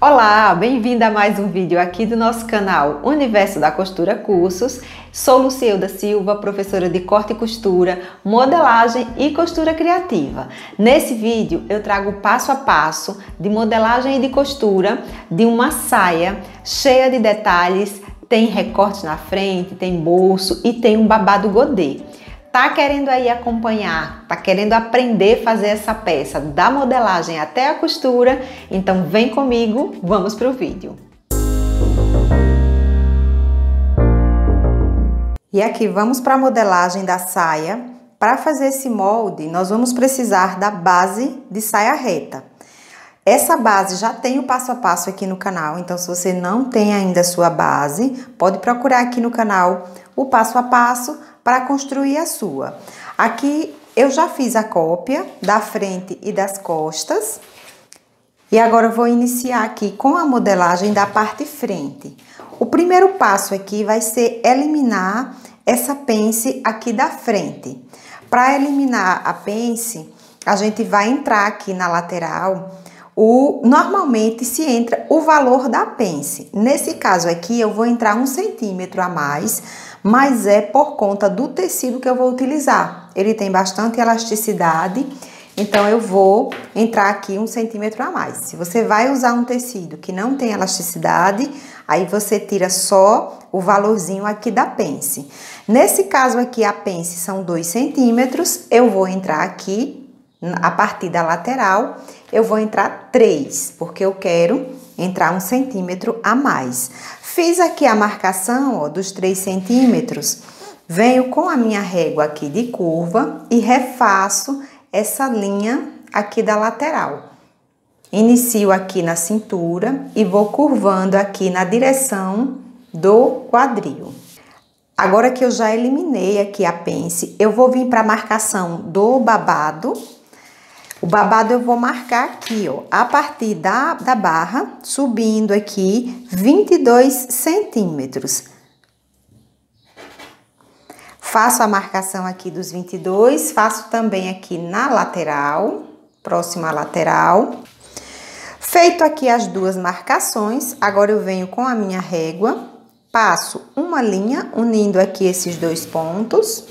Olá, bem-vinda a mais um vídeo aqui do nosso canal Universo da Costura Cursos. Sou Lucielda Silva, professora de corte e costura, modelagem e costura criativa. Nesse vídeo eu trago passo a passo de modelagem e de costura de uma saia cheia de detalhes, tem recorte na frente, tem bolso e tem um babado godê. Tá querendo aí acompanhar, tá querendo aprender a fazer essa peça da modelagem até a costura? Então vem comigo, vamos pro vídeo. E aqui vamos para a modelagem da saia. Para fazer esse molde, nós vamos precisar da base de saia reta. Essa base já tem o passo a passo aqui no canal, então se você não tem ainda a sua base, pode procurar aqui no canal o passo a passo para construir a sua. Aqui eu já fiz a cópia da frente e das costas. E agora eu vou iniciar aqui com a modelagem da parte frente. O primeiro passo aqui vai ser eliminar essa pence aqui da frente. Para eliminar a pence, a gente vai entrar aqui na lateral. Normalmente se entra o valor da pence. Nesse caso aqui eu vou entrar 1 centímetro a mais, mas é por conta do tecido que eu vou utilizar. Ele tem bastante elasticidade, então eu vou entrar aqui 1 centímetro a mais. Se você vai usar um tecido que não tem elasticidade, aí você tira só o valorzinho aqui da pence. Nesse caso aqui a pence são 2 centímetros, eu vou entrar aqui a partir da lateral, eu vou entrar 3, porque eu quero entrar 1 centímetro a mais. Fiz aqui a marcação, ó, dos 3 centímetros, venho com a minha régua aqui de curva e refaço essa linha aqui da lateral. Inicio aqui na cintura e vou curvando aqui na direção do quadril. Agora que eu já eliminei aqui a pence, eu vou vir para a marcação do babado. O babado eu vou marcar aqui, ó, a partir da barra, subindo aqui 22 centímetros. Faço a marcação aqui dos 22, faço também aqui na lateral, próxima lateral. Feito aqui as duas marcações, agora eu venho com a minha régua, passo uma linha unindo aqui esses dois pontos.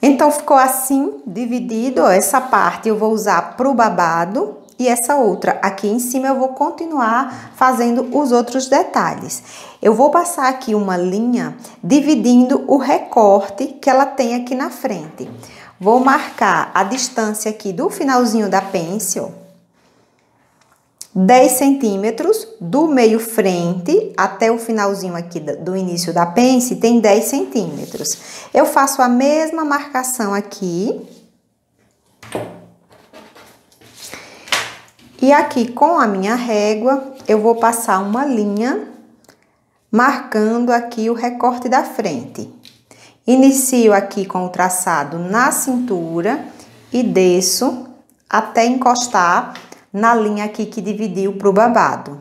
Então, ficou assim, dividido, ó, essa parte eu vou usar para o babado e essa outra aqui em cima eu vou continuar fazendo os outros detalhes. Eu vou passar aqui uma linha dividindo o recorte que ela tem aqui na frente. Vou marcar a distância aqui do finalzinho da pence, ó, 10 centímetros, do meio frente até o finalzinho aqui do início da pence, tem 10 centímetros. Eu faço a mesma marcação aqui. E aqui, com a minha régua, eu vou passar uma linha, marcando aqui o recorte da frente. Inicio aqui com o traçado na cintura e desço até encostar na linha aqui que dividiu para o babado.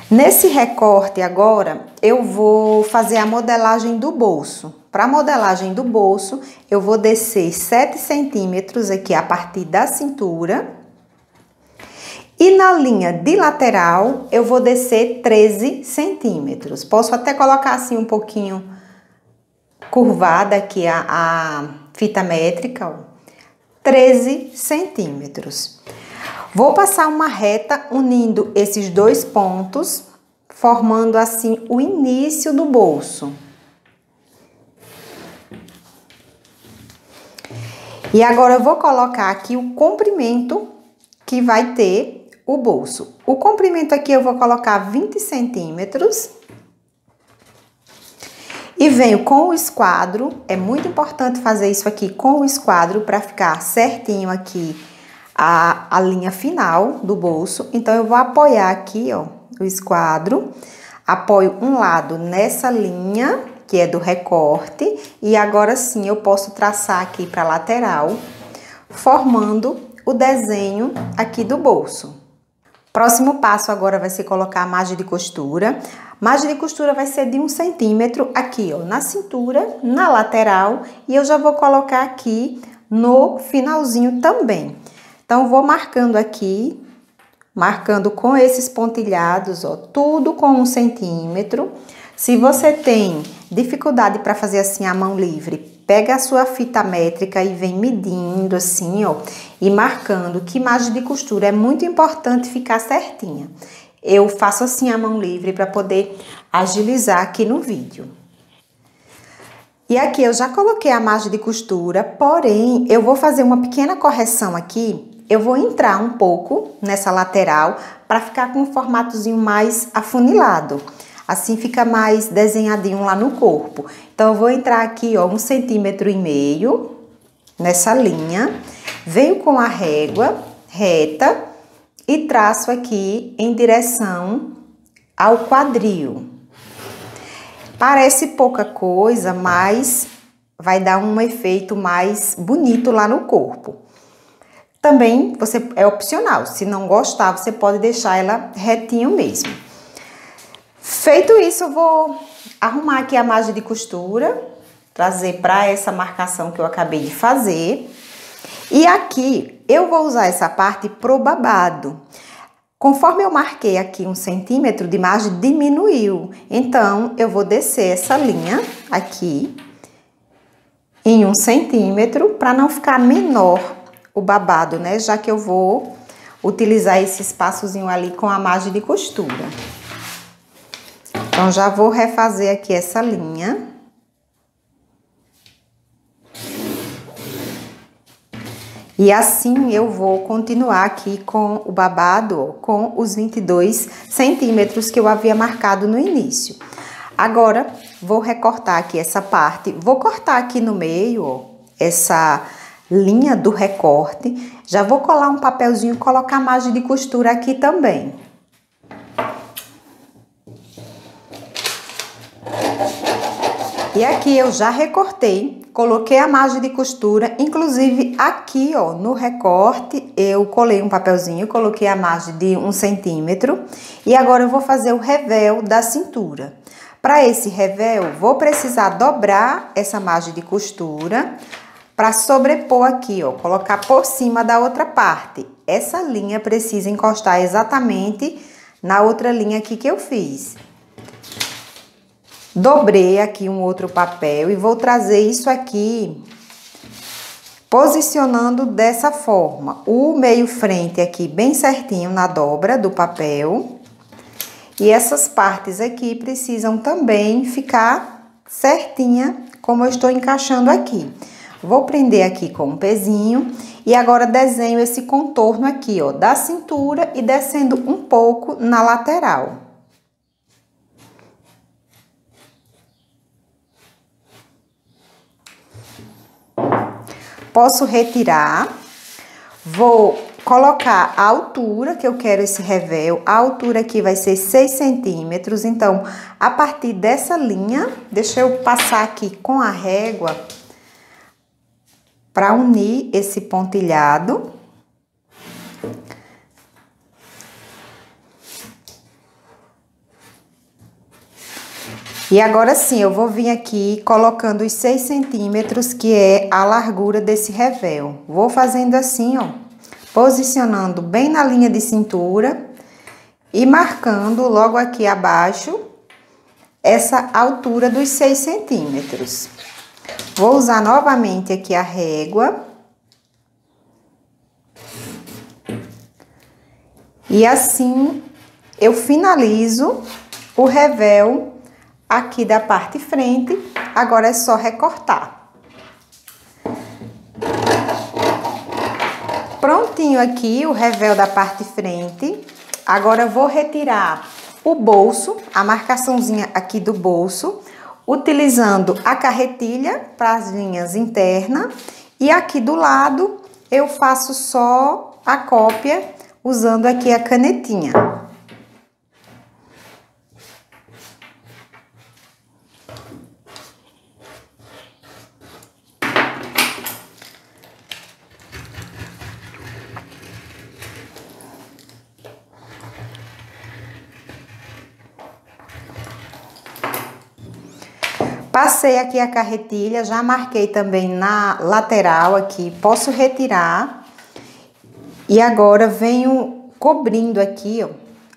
Nesse recorte agora, eu vou fazer a modelagem do bolso. Para a modelagem do bolso, eu vou descer 7 centímetros aqui a partir da cintura. E na linha de lateral, eu vou descer 13 centímetros. Posso até colocar assim um pouquinho curvada aqui a fita métrica, ó, 13 centímetros. Vou passar uma reta unindo esses dois pontos, formando assim o início do bolso. E agora eu vou colocar aqui o comprimento que vai ter o bolso. O comprimento aqui eu vou colocar 20 centímetros. E venho com o esquadro, é muito importante fazer isso aqui com o esquadro para ficar certinho aqui a linha final do bolso. Então, eu vou apoiar aqui, ó, o esquadro, apoio um lado nessa linha, que é do recorte, e agora sim eu posso traçar aqui para a lateral, formando o desenho aqui do bolso. Próximo passo agora vai ser colocar a margem de costura. Margem de costura vai ser de 1 centímetro aqui, ó, na cintura, na lateral, e eu já vou colocar aqui no finalzinho também. Então, vou marcando aqui marcando com esses pontilhados, ó, tudo com 1 centímetro. Se você tem dificuldade para fazer assim a mão livre, pega a sua fita métrica e vem medindo assim, ó, e marcando, que margem de costura é muito importante ficar certinha. Eu faço assim a mão livre para poder agilizar aqui no vídeo. E aqui eu já coloquei a margem de costura, porém eu vou fazer uma pequena correção aqui. Eu vou entrar um pouco nessa lateral para ficar com um formatozinho mais afunilado. Assim fica mais desenhadinho lá no corpo. Então eu vou entrar aqui, ó, 1,5 centímetros nessa linha. Venho com a régua reta e traço aqui em direção ao quadril. Parece pouca coisa, mas vai dar um efeito mais bonito lá no corpo. Também é opcional, se não gostar, você pode deixar ela retinho mesmo. Feito isso, eu vou arrumar aqui a margem de costura, trazer para essa marcação que eu acabei de fazer. E aqui eu vou usar essa parte pro babado. Conforme eu marquei aqui 1 centímetro de margem, diminuiu. Então, eu vou descer essa linha aqui em 1 centímetro para não ficar menor o babado, né? Já que eu vou utilizar esse espaçozinho ali com a margem de costura. Então, já vou refazer aqui essa linha. E assim eu vou continuar aqui com o babado, com os 22 centímetros que eu havia marcado no início. Agora, vou recortar aqui essa parte. Vou cortar aqui no meio, ó, essa linha do recorte. Já vou colar um papelzinho e colocar a margem de costura aqui também. E aqui eu já recortei, coloquei a margem de costura, inclusive aqui, ó, no recorte, eu colei um papelzinho, coloquei a margem de 1 centímetro. E agora eu vou fazer o revéu da cintura. Para esse revéu, vou precisar dobrar essa margem de costura para sobrepor aqui, ó, colocar por cima da outra parte. Essa linha precisa encostar exatamente na outra linha aqui que eu fiz. Dobrei aqui um outro papel e vou trazer isso aqui, posicionando dessa forma. O meio frente aqui bem certinho na dobra do papel. E essas partes aqui precisam também ficar certinha, como eu estou encaixando aqui. Vou prender aqui com um pezinho e agora desenho esse contorno aqui, ó, da cintura e descendo um pouco na lateral. Posso retirar, vou colocar a altura que eu quero esse revéu. A altura aqui vai ser 6 centímetros, então, a partir dessa linha, deixa eu passar aqui com a régua para unir esse pontilhado. E agora sim, eu vou vir aqui colocando os 6 centímetros, que é a largura desse revéu. Vou fazendo assim, ó, posicionando bem na linha de cintura e marcando logo aqui abaixo essa altura dos 6 centímetros. Vou usar novamente aqui a régua. E assim eu finalizo o revéu aqui da parte frente. Agora é só recortar. Prontinho aqui o revéu da parte frente. Agora eu vou retirar o bolso, a marcaçãozinha aqui do bolso, utilizando a carretilha para as linhas internas. E aqui do lado eu faço só a cópia usando aqui a canetinha. Passei aqui a carretilha, já marquei também na lateral aqui, posso retirar. E agora venho cobrindo aqui, ó,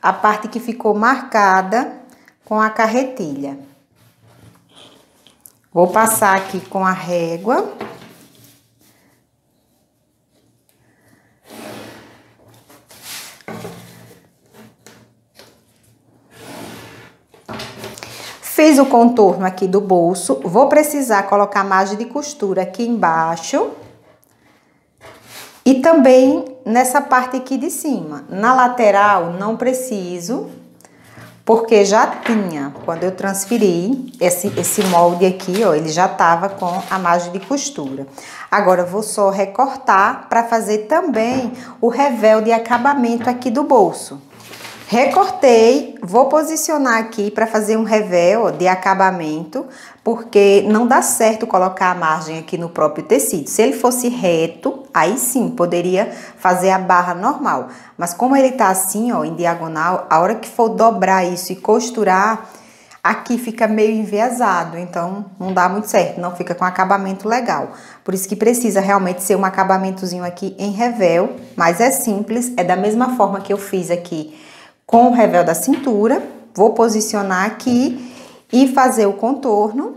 a parte que ficou marcada com a carretilha. Vou passar aqui com a régua. Fiz o contorno aqui do bolso, vou precisar colocar margem de costura aqui embaixo e também nessa parte aqui de cima. Na lateral não preciso, porque já tinha, quando eu transferi esse molde aqui, ó, ele já tava com a margem de costura. Agora eu vou só recortar para fazer também o revel de acabamento aqui do bolso. Recortei, vou posicionar aqui para fazer um revel de acabamento, porque não dá certo colocar a margem aqui no próprio tecido. Se ele fosse reto, aí sim, poderia fazer a barra normal. Mas como ele tá assim, ó, em diagonal, a hora que for dobrar isso e costurar, aqui fica meio enviesado, então não dá muito certo, não fica com acabamento legal. Por isso que precisa realmente ser um acabamentozinho aqui em revel, mas é simples, é da mesma forma que eu fiz aqui com o revel da cintura. Vou posicionar aqui e fazer o contorno.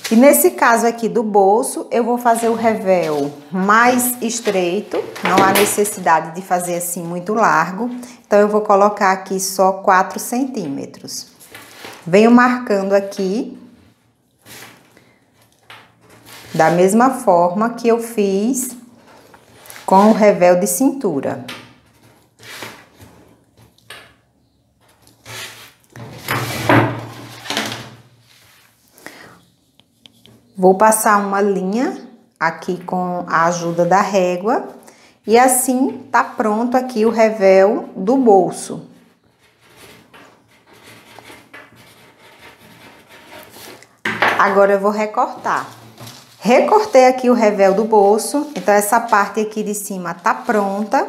E nesse caso aqui do bolso, eu vou fazer o revel mais estreito, não há necessidade de fazer assim muito largo. Então, eu vou colocar aqui só 4 centímetros. Venho marcando aqui, da mesma forma que eu fiz com o revel de cintura. Vou passar uma linha aqui com a ajuda da régua e assim tá pronto aqui o revel do bolso. Agora eu vou recortar. Recortei aqui o revel do bolso, então essa parte aqui de cima tá pronta.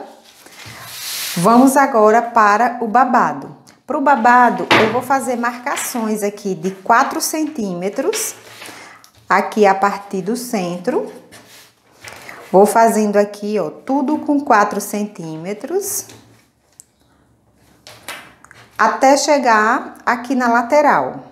Vamos agora para o babado. Para o babado, eu vou fazer marcações aqui de 4 centímetros. Aqui a partir do centro, vou fazendo aqui, ó, tudo com 4 centímetros, até chegar aqui na lateral.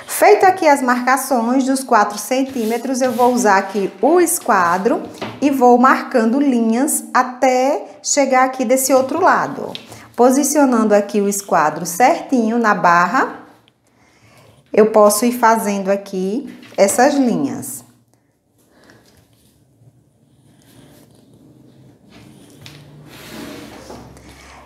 Feito aqui as marcações dos 4 centímetros, eu vou usar aqui o esquadro e vou marcando linhas até chegar aqui desse outro lado. Posicionando aqui o esquadro certinho na barra, eu posso ir fazendo aqui essas linhas.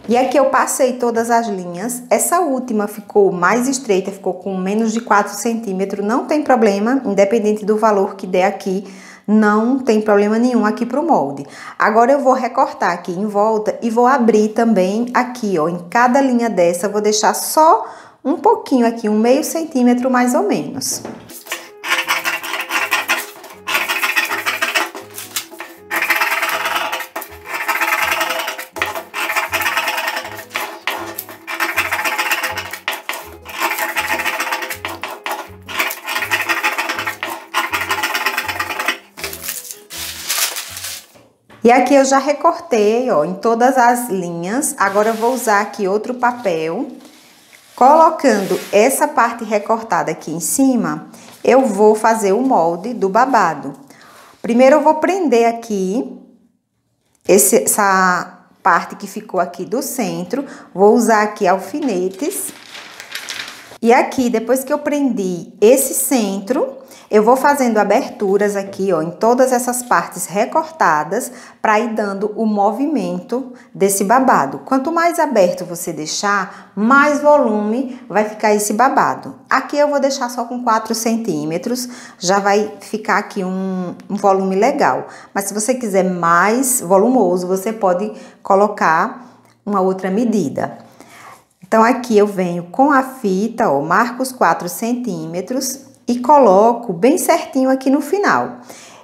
E aqui eu passei todas as linhas. Essa última ficou mais estreita, ficou com menos de 4 centímetros. Não tem problema, independente do valor que der aqui, não tem problema nenhum aqui pro molde. Agora eu vou recortar aqui em volta e vou abrir também aqui, ó. Em cada linha dessa, eu vou deixar só um pouquinho aqui, um meio centímetro mais ou menos. E aqui eu já recortei, ó, em todas as linhas. Agora eu vou usar aqui outro papel. Colocando essa parte recortada aqui em cima, eu vou fazer o molde do babado. Primeiro eu vou prender aqui essa parte que ficou aqui do centro. Vou usar aqui alfinetes. E aqui, depois que eu prendi esse centro, eu vou fazendo aberturas aqui, ó, em todas essas partes recortadas, para ir dando o movimento desse babado. Quanto mais aberto você deixar, mais volume vai ficar esse babado. Aqui eu vou deixar só com 4 centímetros, já vai ficar aqui um volume legal. Mas se você quiser mais volumoso, você pode colocar uma outra medida. Então, aqui eu venho com a fita, ó, marco os 4 centímetros e coloco bem certinho aqui no final.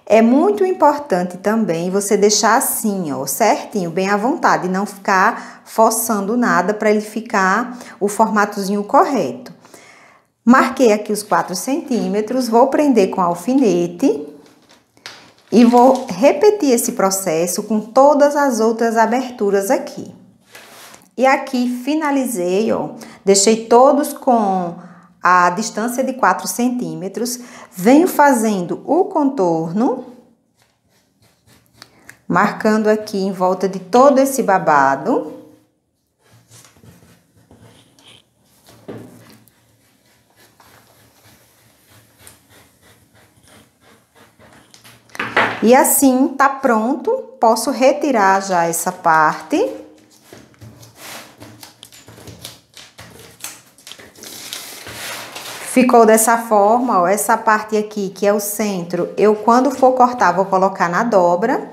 É muito importante também você deixar assim, ó, certinho, bem à vontade, e não ficar forçando nada para ele ficar o formatozinho correto. Marquei aqui os 4 centímetros, vou prender com alfinete E vou repetir esse processo com todas as outras aberturas aqui. E aqui finalizei, ó, deixei todos com a distância de 4 centímetros. Venho fazendo o contorno, marcando aqui em volta de todo esse babado. E assim tá pronto, posso retirar já essa parte. Ficou dessa forma, ó, essa parte aqui que é o centro, eu quando for cortar vou colocar na dobra.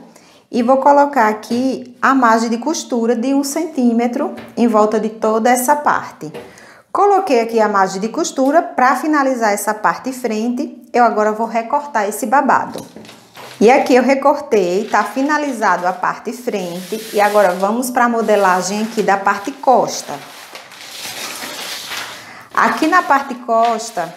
E vou colocar aqui a margem de costura de 1 centímetro em volta de toda essa parte. Coloquei aqui a margem de costura, para finalizar essa parte frente, eu agora vou recortar esse babado. E aqui eu recortei, tá finalizado a parte frente, e agora vamos para a modelagem aqui da parte costa. Aqui na parte costa,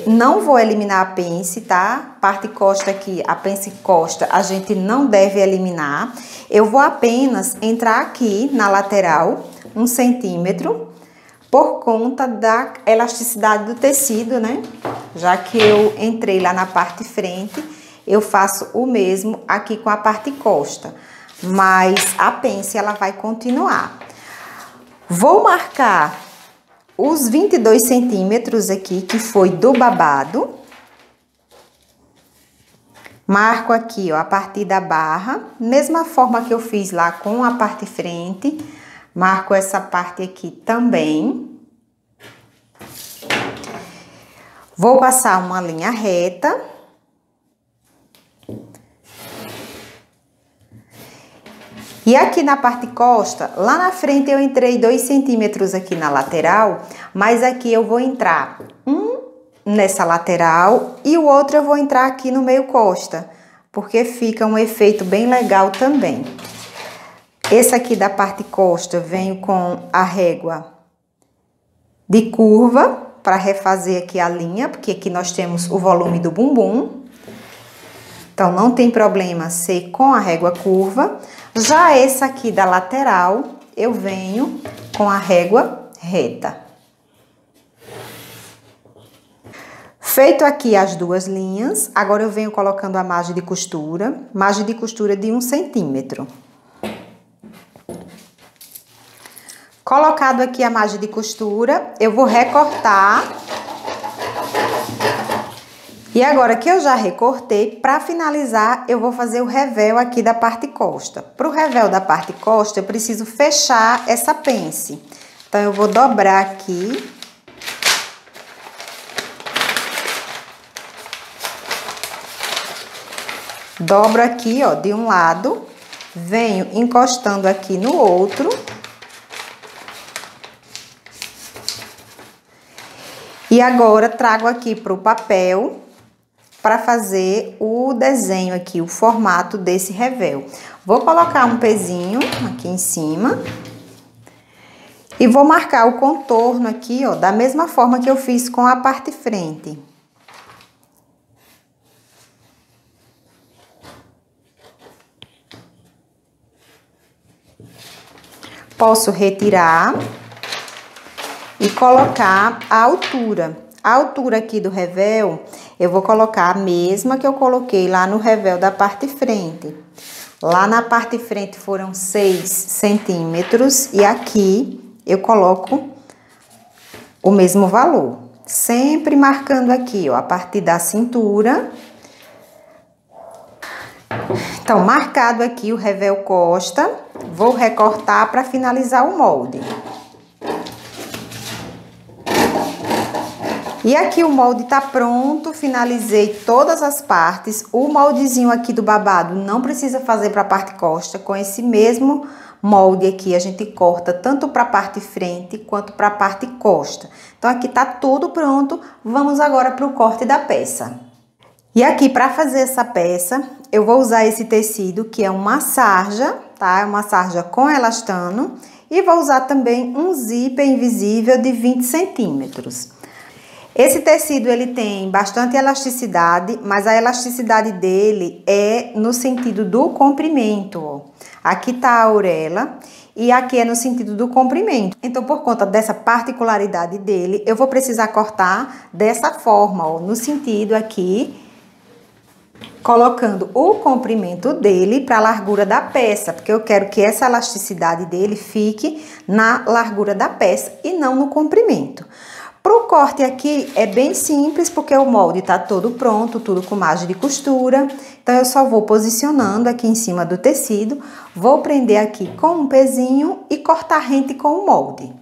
não vou eliminar a pence, tá? Parte costa aqui, a pence costa, a gente não deve eliminar. Eu vou apenas entrar aqui na lateral, 1 centímetro, por conta da elasticidade do tecido, né? Já que eu entrei lá na parte frente, eu faço o mesmo aqui com a parte costa. Mas a pence, ela vai continuar. Vou marcar os 22 centímetros aqui, que foi do babado. Marco aqui, ó, a partir da barra, mesma forma que eu fiz lá com a parte frente. Marco essa parte aqui também. Vou passar uma linha reta. E aqui na parte costa, lá na frente eu entrei 2 centímetros aqui na lateral, mas aqui eu vou entrar um nessa lateral e o outro eu vou entrar aqui no meio costa, porque fica um efeito bem legal também. Esse aqui da parte costa, eu venho com a régua de curva para refazer aqui a linha, porque aqui nós temos o volume do bumbum. Então, não tem problema ser com a régua curva. Já esse aqui da lateral, eu venho com a régua reta. Feito aqui as duas linhas, agora eu venho colocando a margem de costura de 1 centímetro. Colocado aqui a margem de costura, eu vou recortar. E agora que eu já recortei, para finalizar, eu vou fazer o revel aqui da parte costa. Para o revel da parte costa, eu preciso fechar essa pence. Então, eu vou dobrar aqui. Dobro aqui, ó, de um lado. Venho encostando aqui no outro. E agora, trago aqui para o papel para fazer o desenho aqui, o formato desse revel. Vou colocar um pezinho aqui em cima. E vou marcar o contorno aqui, ó, da mesma forma que eu fiz com a parte frente. Posso retirar e colocar a altura. A altura aqui do revel, eu vou colocar a mesma que eu coloquei lá no revel da parte frente. Lá na parte frente foram 6 centímetros e aqui eu coloco o mesmo valor. Sempre marcando aqui, ó, a partir da cintura. Então, marcado aqui o revel costa, vou recortar para finalizar o molde. E aqui o molde tá pronto, finalizei todas as partes. O moldezinho aqui do babado não precisa fazer para a parte costa, com esse mesmo molde aqui a gente corta tanto para a parte frente quanto para a parte costa. Então aqui tá tudo pronto, vamos agora para o corte da peça. E aqui para fazer essa peça, eu vou usar esse tecido que é uma sarja, tá? É uma sarja com elastano e vou usar também um zíper invisível de 20 centímetros. Esse tecido ele tem bastante elasticidade, mas a elasticidade dele é no sentido do comprimento, ó. Aqui tá a orelha e aqui é no sentido do comprimento. Então, por conta dessa particularidade dele, eu vou precisar cortar dessa forma, ó, no sentido aqui, colocando o comprimento dele para a largura da peça, porque eu quero que essa elasticidade dele fique na largura da peça e não no comprimento. Para o corte aqui é bem simples, porque o molde está todo pronto, tudo com margem de costura. Então, eu só vou posicionando aqui em cima do tecido, vou prender aqui com um pezinho e cortar rente com o molde.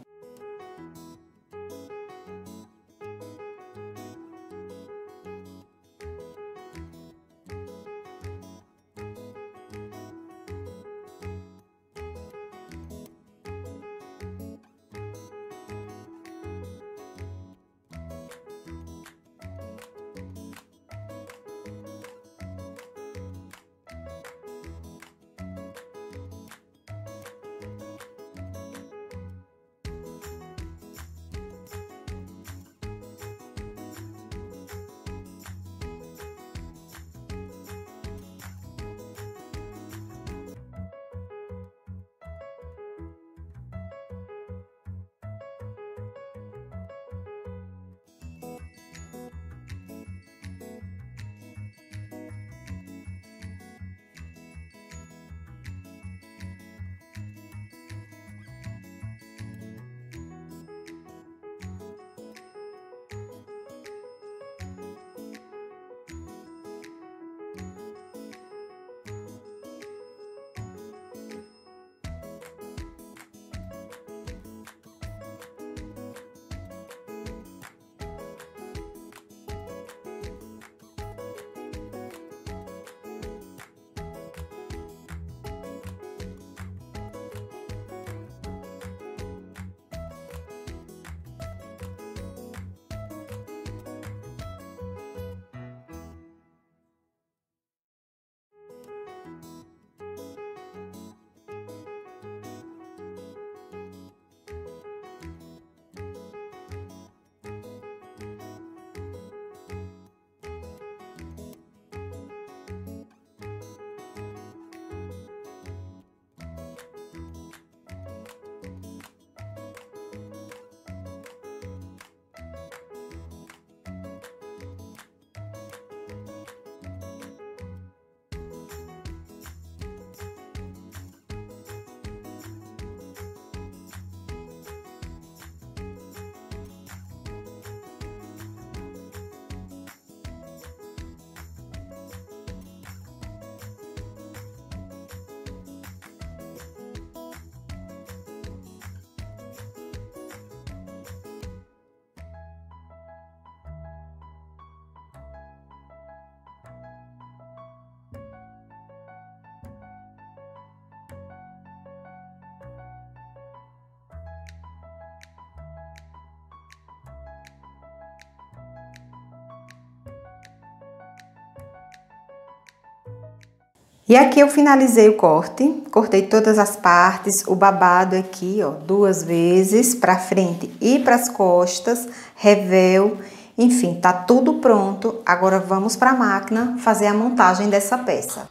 E aqui eu finalizei o corte, cortei todas as partes, o babado aqui, ó, 2 vezes para frente e para as costas, revel, enfim, tá tudo pronto. Agora vamos para a máquina fazer a montagem dessa peça.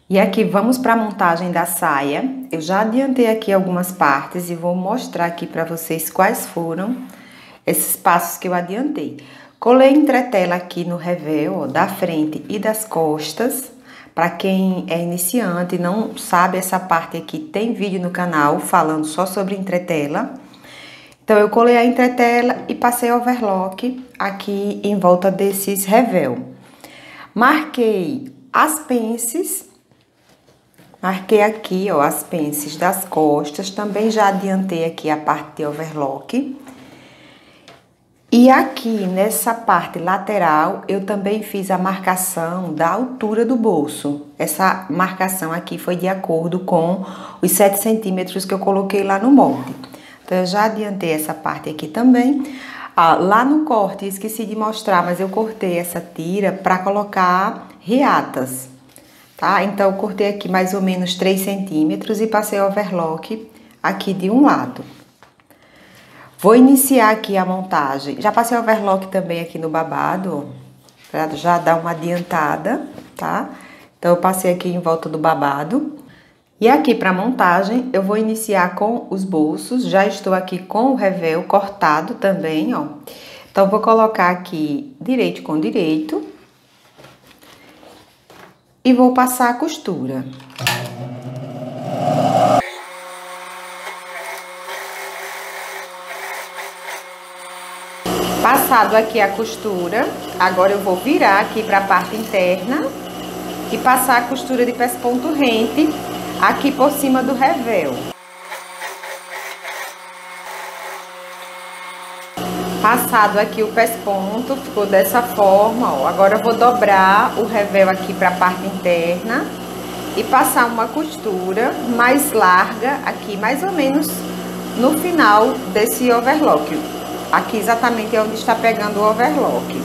E aqui vamos para a montagem da saia. Eu já adiantei aqui algumas partes e vou mostrar aqui para vocês quais foram esses passos que eu adiantei. Colei entretela aqui no revel, ó, da frente e das costas. Para quem é iniciante e não sabe essa parte aqui, tem vídeo no canal falando só sobre entretela. Então, eu colei a entretela e passei overlock aqui em volta desses revel. Marquei as pences, marquei aqui, ó, as pences das costas, também já adiantei aqui a parte de overlock. E aqui, nessa parte lateral, eu também fiz a marcação da altura do bolso. Essa marcação aqui foi de acordo com os 7 centímetros que eu coloquei lá no molde. Então, eu já adiantei essa parte aqui também. Lá no corte, esqueci de mostrar, mas eu cortei essa tira para colocar reatas, tá? Então, eu cortei aqui mais ou menos 3 centímetros e passei overlock aqui de um lado. Vou iniciar aqui a montagem. Já passei overlock também aqui no babado, pra já dar uma adiantada, tá? Então, eu passei aqui em volta do babado. E aqui para montagem, eu vou iniciar com os bolsos. Já estou aqui com o revel cortado também, ó. Então, vou colocar aqui direito com direito. E vou passar a costura. Passado aqui a costura, agora eu vou virar aqui para a parte interna e passar a costura de pesponto rente aqui por cima do revel. Passado aqui o pesponto, ficou dessa forma, ó. Agora eu vou dobrar o revel aqui para a parte interna e passar uma costura mais larga aqui, mais ou menos no final desse overlock. Aqui exatamente é onde está pegando o overlock.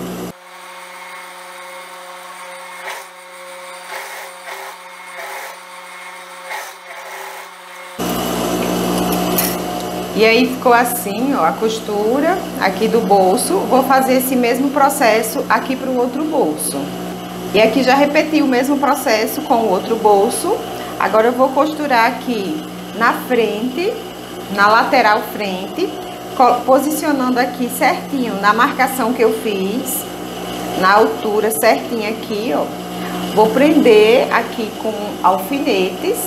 E aí ficou assim, ó, a costura aqui do bolso. Vou fazer esse mesmo processo aqui para o outro bolso. E aqui já repeti o mesmo processo com o outro bolso. Agora eu vou costurar aqui na frente, na lateral frente, posicionando aqui certinho na marcação que eu fiz, na altura certinha aqui, ó. Vou prender aqui com alfinetes.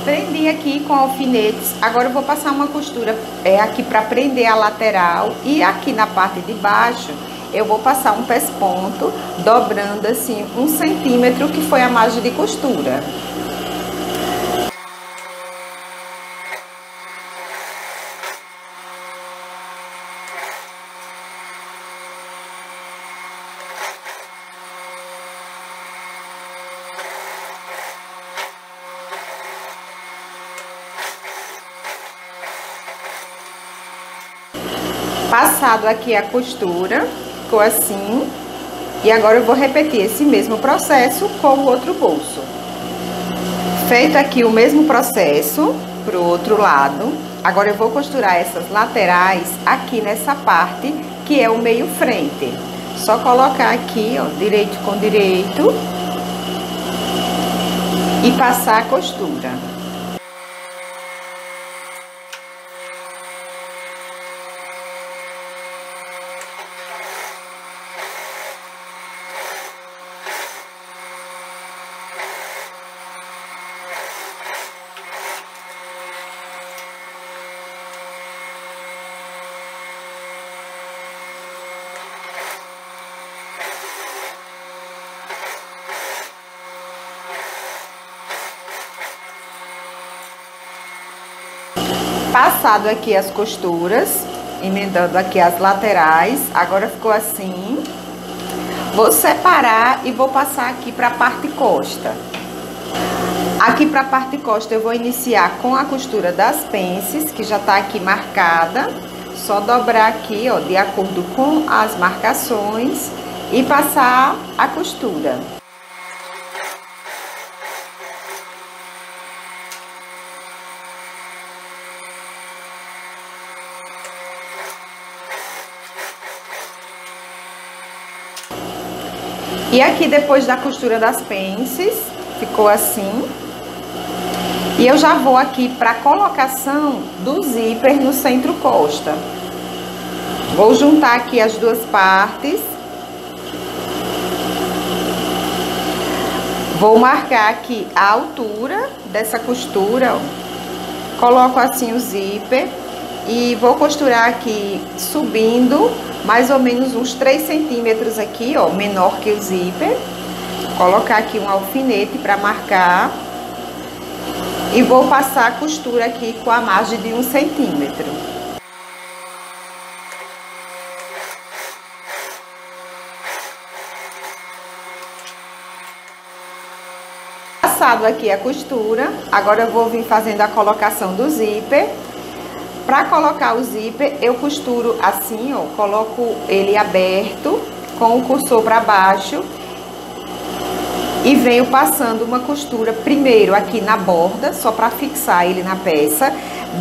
Prendi aqui com alfinetes. Agora eu vou passar uma costura aqui para prender a lateral. E aqui na parte de baixo eu vou passar um pesponto, dobrando assim 1 centímetro, que foi a margem de costura. Passado aqui a costura, ficou assim. E agora eu vou repetir esse mesmo processo com o outro bolso. Feito aqui o mesmo processo pro outro lado, agora eu vou costurar essas laterais aqui nessa parte, que é o meio frente. Só colocar aqui, ó, direito com direito e passar a costura. Passado aqui as costuras, emendando aqui as laterais, agora ficou assim. Vou separar e vou passar aqui para a parte costa. Aqui para a parte costa eu vou iniciar com a costura das pences, que já tá aqui marcada. Só dobrar aqui, ó, de acordo com as marcações e passar a costura. E aqui depois da costura das pences, ficou assim. E eu já vou aqui para a colocação do zíper no centro costa. Vou juntar aqui as duas partes. Vou marcar aqui a altura dessa costura, ó. Coloco assim o zíper e vou costurar aqui subindo mais ou menos uns 3 centímetros aqui, ó, menor que o zíper. Colocar aqui um alfinete para marcar. E vou passar a costura aqui com a margem de 1 centímetro. Passado aqui a costura, agora eu vou vir fazendo a colocação do zíper. Para colocar o zíper, eu costuro assim, ó, coloco ele aberto, com o cursor para baixo. E venho passando uma costura primeiro aqui na borda, só para fixar ele na peça.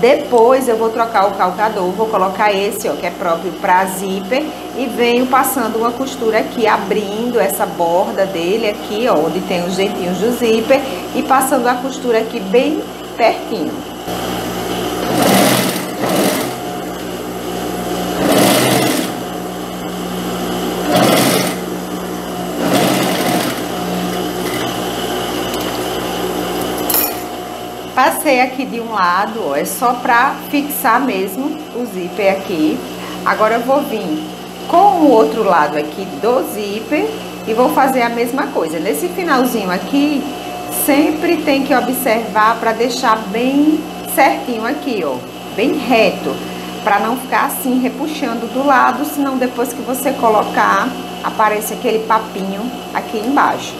Depois eu vou trocar o calcador, vou colocar esse, ó, que é próprio para zíper, e venho passando uma costura aqui, abrindo essa borda dele aqui, ó, onde tem os dentinhos do zíper, e passando a costura aqui bem pertinho. Passei aqui de um lado, ó, é só pra fixar mesmo o zíper aqui. Agora eu vou vir com o outro lado aqui do zíper e vou fazer a mesma coisa. Nesse finalzinho aqui, sempre tem que observar para deixar bem certinho aqui, ó, bem reto, para não ficar assim repuxando do lado, senão depois que você colocar, aparece aquele papinho aqui embaixo.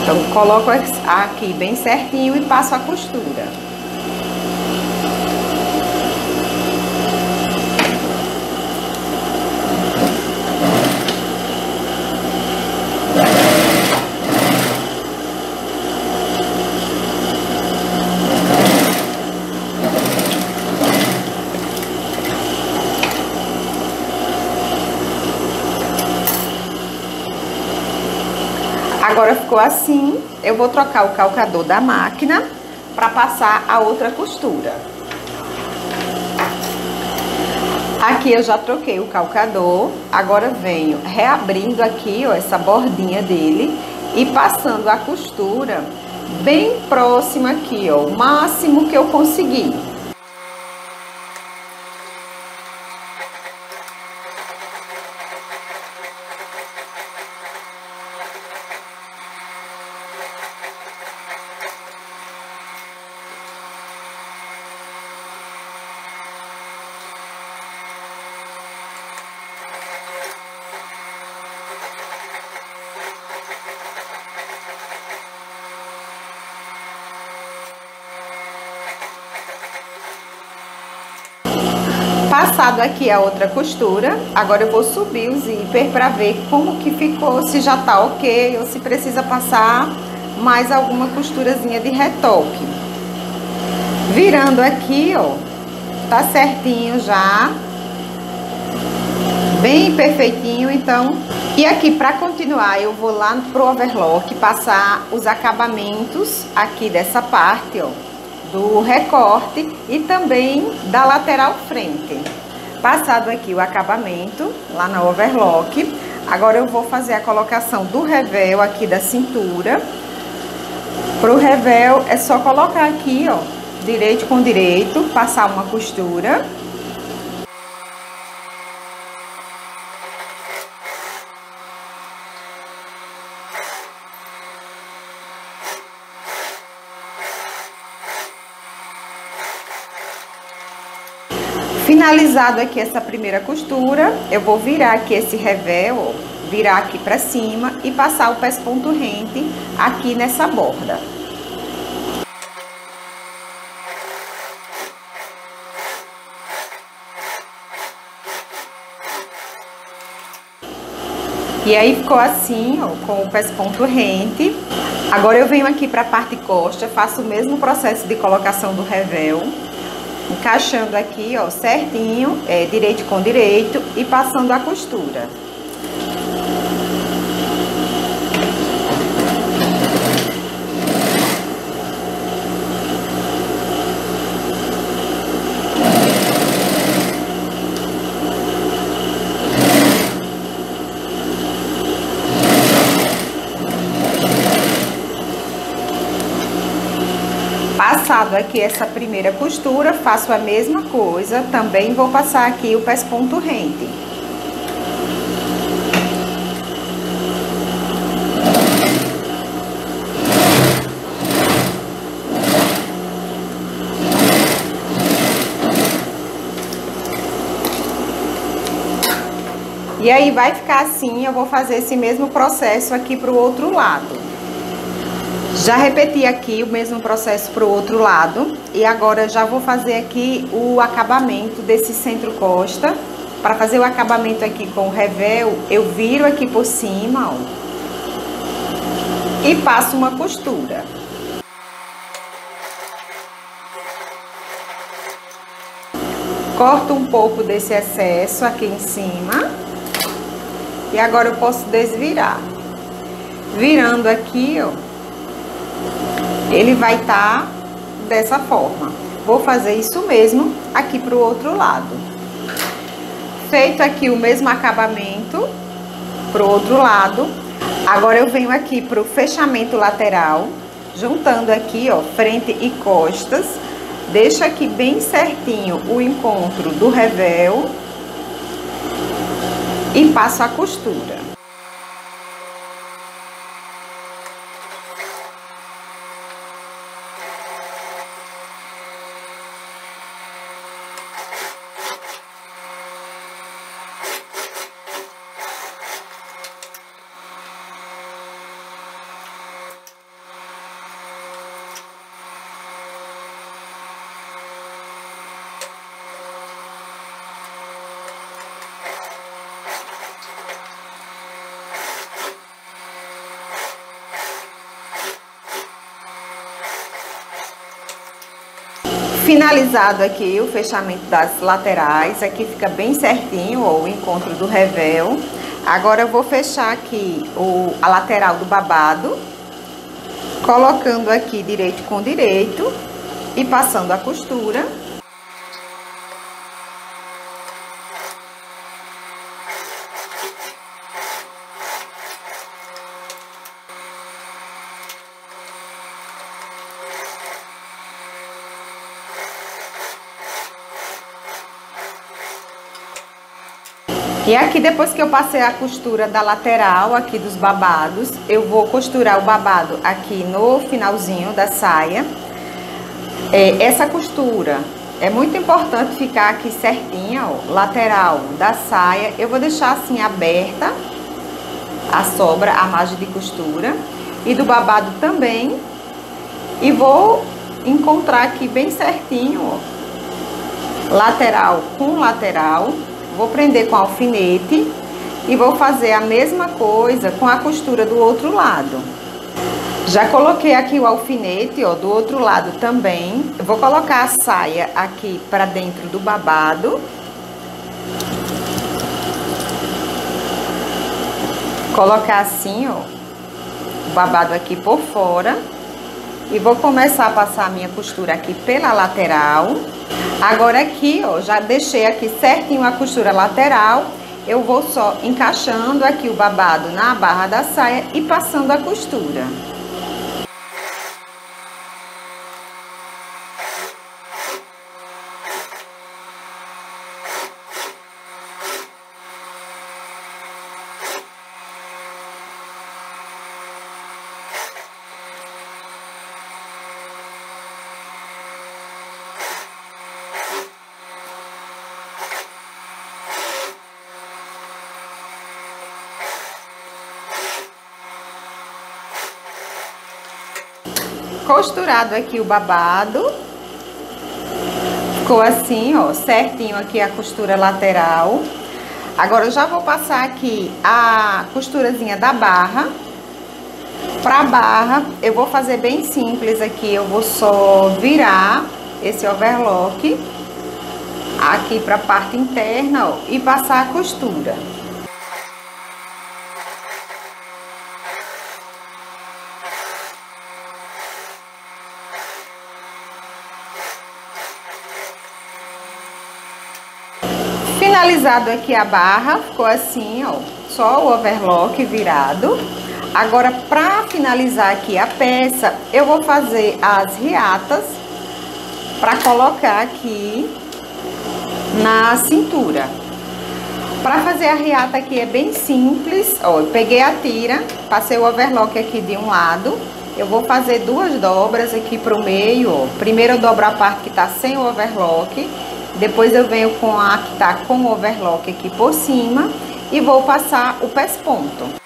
Então, coloco aqui bem certinho e passo a costura. Agora ficou assim, eu vou trocar o calcador da máquina para passar a outra costura. Aqui eu já troquei o calcador, agora venho reabrindo aqui, ó, essa bordinha dele e passando a costura bem próxima aqui, ó, o máximo que eu conseguir. Passado aqui a outra costura, agora eu vou subir o zíper para ver como que ficou, se já tá ok ou se precisa passar mais alguma costurazinha de retoque. Virando aqui, ó, tá certinho já, bem perfeitinho, então. E aqui para continuar eu vou lá pro overlock passar os acabamentos aqui dessa parte, ó, do recorte e também da lateral frente. Passado aqui o acabamento lá na overlock, agora eu vou fazer a colocação do revel aqui da cintura. Pro revel é só colocar aqui, ó, direito com direito, passar uma costura. Finalizado aqui essa primeira costura, eu vou virar aqui esse revel, ó, virar aqui pra cima e passar o pesponto rente aqui nessa borda. E aí ficou assim, ó, com o pesponto rente. Agora eu venho aqui pra parte costa, faço o mesmo processo de colocação do revel. Encaixando aqui, ó, certinho, direito com direito e passando a costura. Passado aqui essa primeira costura, faço a mesma coisa, também vou passar aqui o pesponto rente. E aí vai ficar assim, eu vou fazer esse mesmo processo aqui pro outro lado. Já repeti aqui o mesmo processo para o outro lado e agora já vou fazer aqui o acabamento desse centro-costa. Para fazer o acabamento aqui com o revel, eu viro aqui por cima, ó. e passo uma costura. Corto um pouco desse excesso aqui em cima. E agora eu posso desvirar. Virando aqui, ó, ele vai estar dessa forma. Vou fazer isso mesmo aqui pro outro lado. Feito aqui o mesmo acabamento pro outro lado, agora eu venho aqui pro fechamento lateral, juntando aqui, ó, frente e costas. Deixo aqui bem certinho o encontro do revel e passo a costura. Finalizado aqui o fechamento das laterais, aqui fica bem certinho, ó, o encontro do revel. Agora eu vou fechar aqui a lateral do babado, colocando aqui direito com direito e passando a costura. E aqui, depois que eu passei a costura da lateral aqui dos babados, eu vou costurar o babado aqui no finalzinho da saia. Essa costura é muito importante ficar aqui certinha, ó, lateral da saia. Eu vou deixar assim aberta a sobra, a margem de costura, e do babado também. E vou encontrar aqui bem certinho, ó, lateral com lateral. Vou prender com alfinete e vou fazer a mesma coisa com a costura do outro lado. Já coloquei aqui o alfinete, ó, do outro lado também. Eu vou colocar a saia aqui para dentro do babado. Colocar assim, ó, o babado aqui por fora. E vou começar a passar a minha costura aqui pela lateral. Agora aqui, ó, já deixei aqui certinho a costura lateral. Eu vou só encaixando aqui o babado na barra da saia e passando a costura. Costurado aqui o babado, ficou assim, ó, certinho aqui a costura lateral. Agora eu já vou passar aqui a costurazinha da barra. Pra barra, eu vou fazer bem simples aqui, eu vou só virar esse overlock aqui pra parte interna, ó, e passar a costura. Finalizado aqui a barra, ficou assim, ó, só o overlock virado. Agora, para finalizar aqui a peça, eu vou fazer as reatas para colocar aqui na cintura. Para fazer a reata aqui é bem simples, ó, eu peguei a tira, passei o overlock aqui de um lado. Eu vou fazer duas dobras aqui pro meio, ó. Primeiro eu dobro a parte que tá sem o overlock. Depois eu venho com a que tá com o overlock aqui por cima e vou passar o pesponto.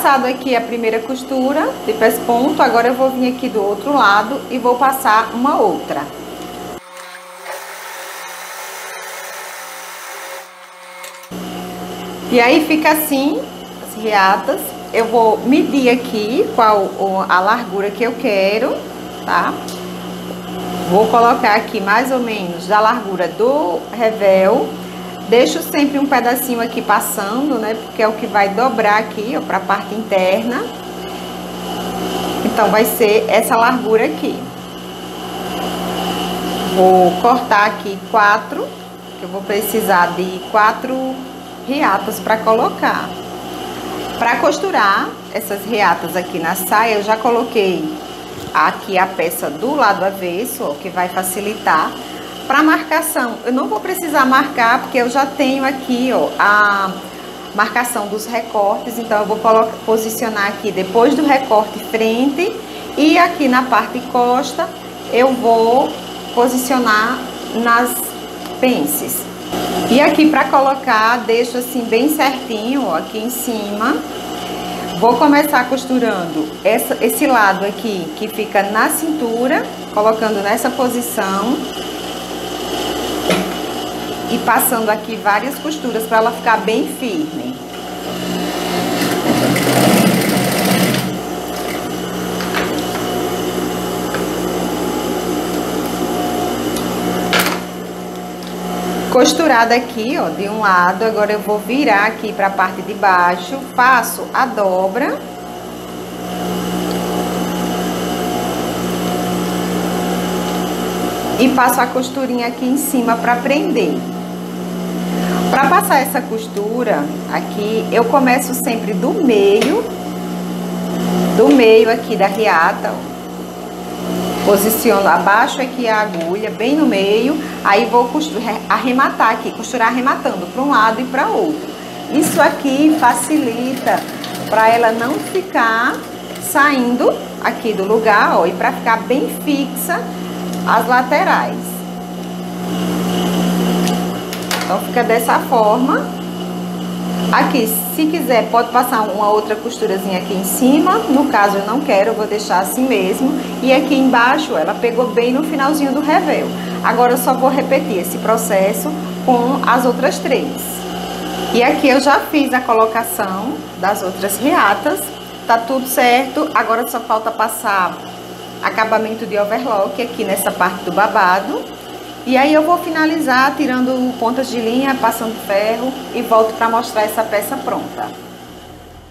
Passado aqui a primeira costura de pesponto, agora eu vou vir aqui do outro lado e vou passar uma outra. E aí fica assim, as reatas. Eu vou medir aqui qual a largura que eu quero, tá? Vou colocar aqui mais ou menos da largura do revel. Deixo sempre um pedacinho aqui passando, né? Porque é o que vai dobrar aqui, ó, pra parte interna. Então, vai ser essa largura aqui. Vou cortar aqui 4, que eu vou precisar de 4 reatas para colocar. Para costurar essas reatas aqui na saia, eu já coloquei aqui a peça do lado avesso, ó, que vai facilitar. Para marcação, eu não vou precisar marcar, porque eu já tenho aqui, ó, a marcação dos recortes. Então, eu vou posicionar aqui depois do recorte frente e aqui na parte costa, eu vou posicionar nas pences. E aqui para colocar, deixo assim bem certinho, ó, aqui em cima. Vou começar costurando esse lado aqui, que fica na cintura, colocando nessa posição. E passando aqui várias costuras para ela ficar bem firme. Costurada aqui, ó, de um lado, agora eu vou virar aqui para a parte de baixo, faço a dobra. E passo a costurinha aqui em cima para prender. Para passar essa costura aqui, eu começo sempre do meio aqui da reata, ó. Posiciono abaixo aqui a agulha, bem no meio, aí vou arrematar aqui, costurar arrematando para um lado e para outro. Isso aqui facilita para ela não ficar saindo aqui do lugar, ó, e para ficar bem fixa as laterais. Então fica dessa forma. Aqui, se quiser, pode passar uma outra costurazinha aqui em cima. No caso, eu não quero, eu vou deixar assim mesmo. E aqui embaixo, ela pegou bem no finalzinho do revel. Agora, eu só vou repetir esse processo com as outras 3. E aqui eu já fiz a colocação das outras reatas. Tá tudo certo. Agora, só falta passar acabamento de overlock aqui nessa parte do babado. E aí eu vou finalizar tirando pontas de linha, passando ferro e volto para mostrar essa peça pronta.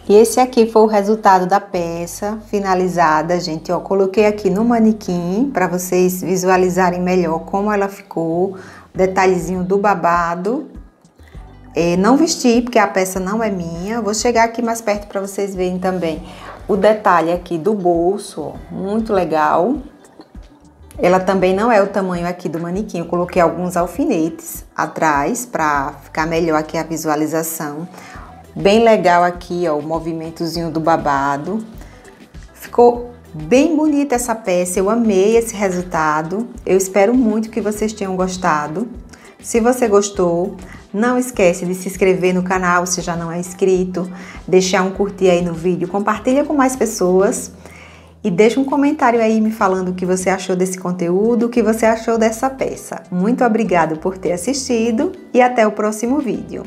E esse aqui foi o resultado da peça finalizada, gente, ó, coloquei aqui no manequim para vocês visualizarem melhor como ela ficou, detalhezinho do babado. Não vesti porque a peça não é minha, vou chegar aqui mais perto para vocês verem também o detalhe aqui do bolso, ó, muito legal. Ela também não é o tamanho aqui do manequim, eu coloquei alguns alfinetes atrás para ficar melhor aqui a visualização. Bem legal aqui, ó, o movimentozinho do babado. Ficou bem bonita essa peça, eu amei esse resultado. Eu espero muito que vocês tenham gostado. Se você gostou, não esquece de se inscrever no canal se já não é inscrito, deixar um curtir aí no vídeo, compartilha com mais pessoas. E deixa um comentário aí me falando o que você achou desse conteúdo, o que você achou dessa peça. Muito obrigada por ter assistido e até o próximo vídeo.